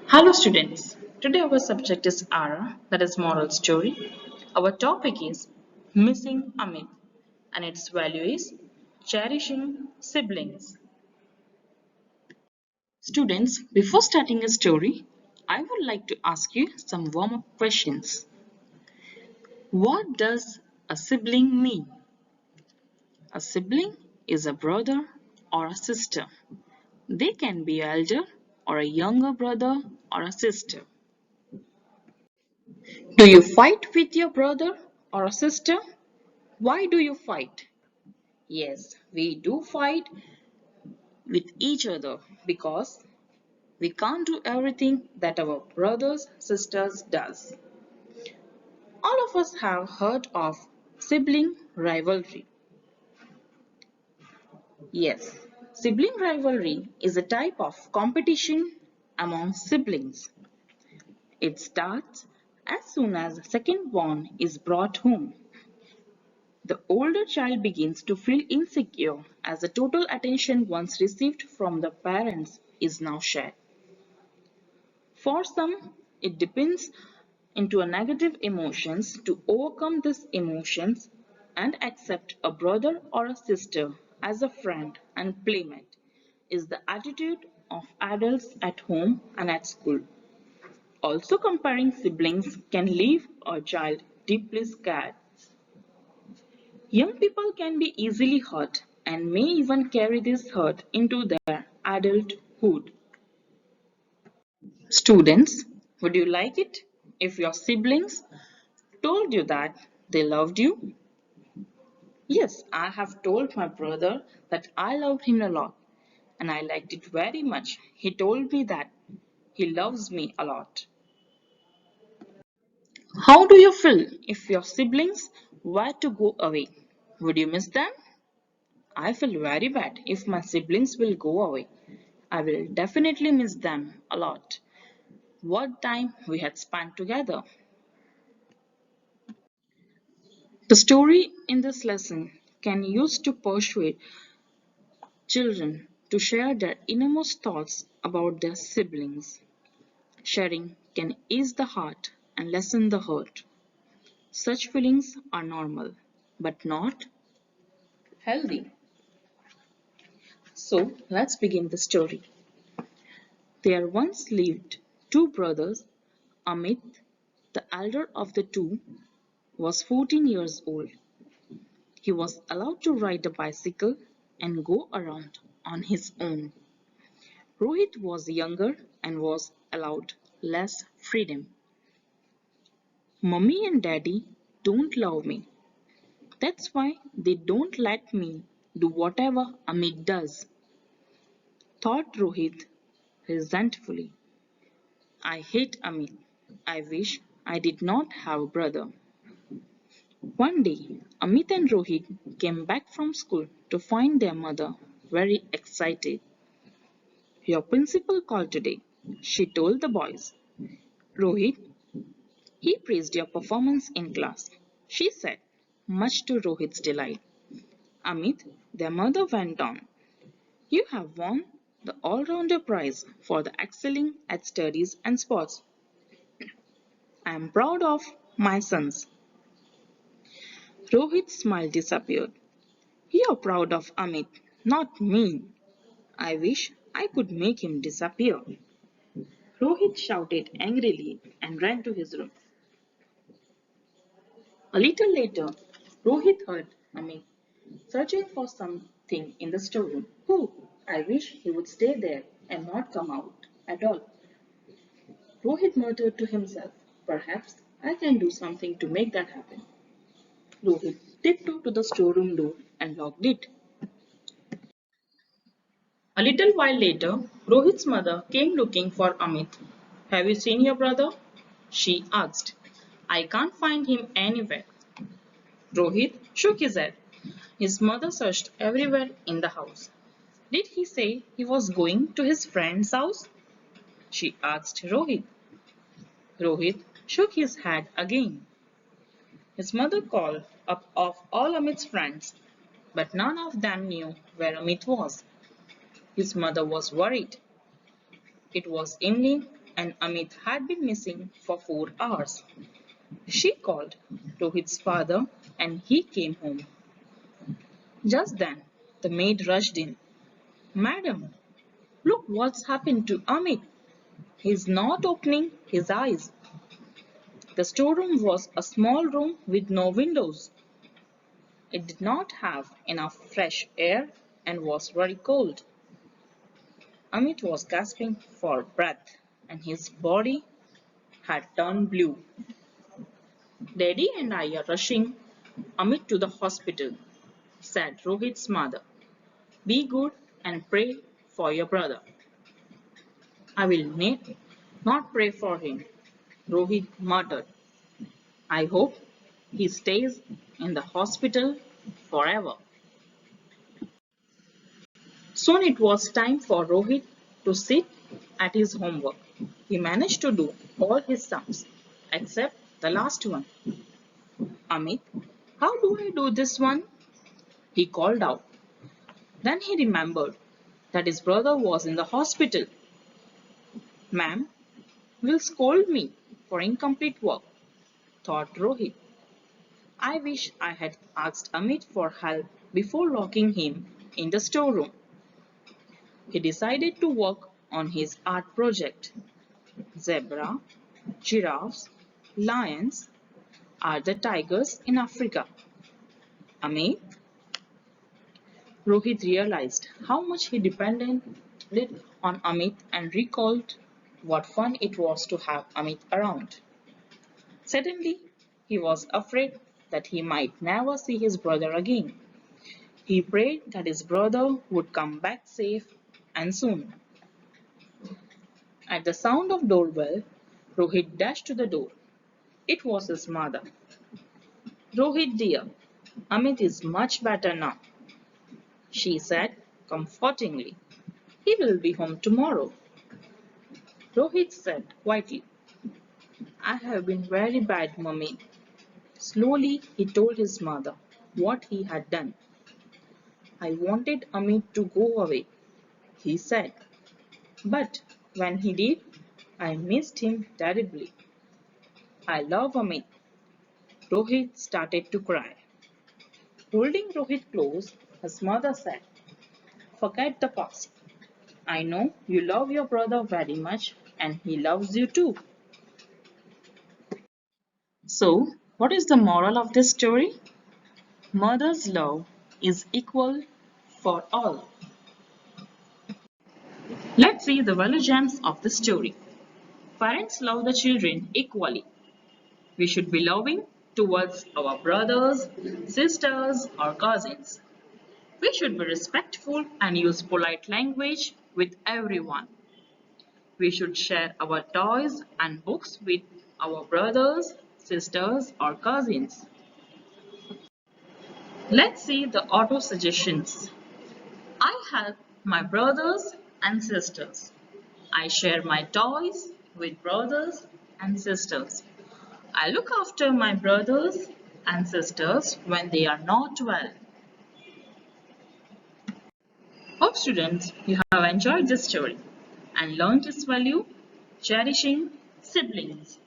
Hello students. Today our subject is Ara, that is moral story. Our topic is Missing Amit and its value is cherishing siblings. Students, before starting a story, I would like to ask you some warm-up questions. What does a sibling mean? A sibling is a brother or a sister. They can be elder or a younger brother or a sister. Do you fight with your brother or a sister? Why do you fight? Yes, we do fight with each other because we can't do everything that our brothers sisters does. All of us have heard of sibling rivalry. Yes, sibling rivalry is a type of competition among siblings. It starts as soon as the second born is brought home. The older child begins to feel insecure as the total attention once received from the parents is now shared. For some, it depends into a negative emotions to overcome these emotions and accept a brother or a sister as a friend and playmate is the attitude of adults at home and at school. Also comparing siblings can leave a child deeply scared. Young people can be easily hurt and may even carry this hurt into their adulthood. Students, would you like it if your siblings told you that they loved you? Yes, I have told my brother that I loved him a lot and I liked it very much. He told me that he loves me a lot. How do you feel if your siblings were to go away? Would you miss them? I feel very bad if my siblings will go away. I will definitely miss them a lot. What time we had spent together. The story in this lesson can use to persuade children to share their innermost thoughts about their siblings. Sharing can ease the heart and lessen the hurt. Such feelings are normal, but not healthy. So let's begin the story. There once lived two brothers. Amit, the elder of the two, was 14 years old. He was allowed to ride a bicycle and go around on his own. Rohit was younger and was allowed less freedom. Mummy and Daddy don't love me. That's why they don't let me do whatever Amit does, thought Rohit resentfully. I hate Amit. I wish I did not have a brother. One day, Amit and Rohit came back from school to find their mother very excited. Your principal called today, she told the boys. Rohit, he praised your performance in class, she said, much to Rohit's delight. Amit, their mother went on. You have won the all-rounder prize for the excelling at studies and sports. I am proud of my sons. Rohit's smile disappeared. You're proud of Amit, not me. I wish I could make him disappear. Rohit shouted angrily and ran to his room. A little later, Rohit heard Amit searching for something in the storeroom. Oh, I wish he would stay there and not come out at all. Rohit muttered to himself, perhaps I can do something to make that happen. Rohit tiptoed to the storeroom door and locked it. A little while later, Rohit's mother came looking for Amit. Have you seen your brother? She asked. I can't find him anywhere. Rohit shook his head. His mother searched everywhere in the house. Did he say he was going to his friend's house? She asked Rohit. Rohit shook his head again. His mother called up of all Amit's friends, but none of them knew where Amit was. His mother was worried. It was evening and Amit had been missing for 4 hours. She called Rohit's father and he came home. Just then, the maid rushed in. Madam, look what's happened to Amit. He's not opening his eyes. The storeroom was a small room with no windows. It did not have enough fresh air and was very cold. Amit was gasping for breath and his body had turned blue. Daddy and I are rushing Amit to the hospital, said Rohit's mother. Be good and pray for your brother. I will not pray for him, Rohit muttered. I hope he stays in the hospital forever. Soon it was time for Rohit to sit at his homework. He managed to do all his sums except the last one. Amit, how do I do this one? He called out. Then he remembered that his brother was in the hospital. Ma'am will scold me for incomplete work, thought Rohit. I wish I had asked Amit for help before locking him in the storeroom. He decided to work on his art project. Zebra, giraffes, lions are the tigers in Africa. Amit, Rohit realized how much he depended on Amit and recalled what fun it was to have Amit around. Suddenly, he was afraid that he might never see his brother again. He prayed that his brother would come back safe and soon. At the sound of doorbell, Rohit dashed to the door. It was his mother. Rohit dear, Amit is much better now, she said comfortingly. He will be home tomorrow. Rohit said quietly, I have been very bad, mummy. Slowly he told his mother what he had done. I wanted Amit to go away, he said. But when he did, I missed him terribly. I love Amit. Rohit started to cry. Holding Rohit close, his mother said, forget the past. I know you love your brother very much and he loves you too. So, what is the moral of this story? Mother's love is equal for all. Let's see the value gems of the story. Parents love the children equally. We should be loving towards our brothers, sisters, or cousins. We should be respectful and use polite language with everyone. We should share our toys and books with our brothers, sisters, or cousins. Let's see the auto suggestions. I help my brothers and sisters. I share my toys with brothers and sisters. I look after my brothers and sisters when they are not well. Hope students you have enjoyed this story and learned its value, cherishing siblings.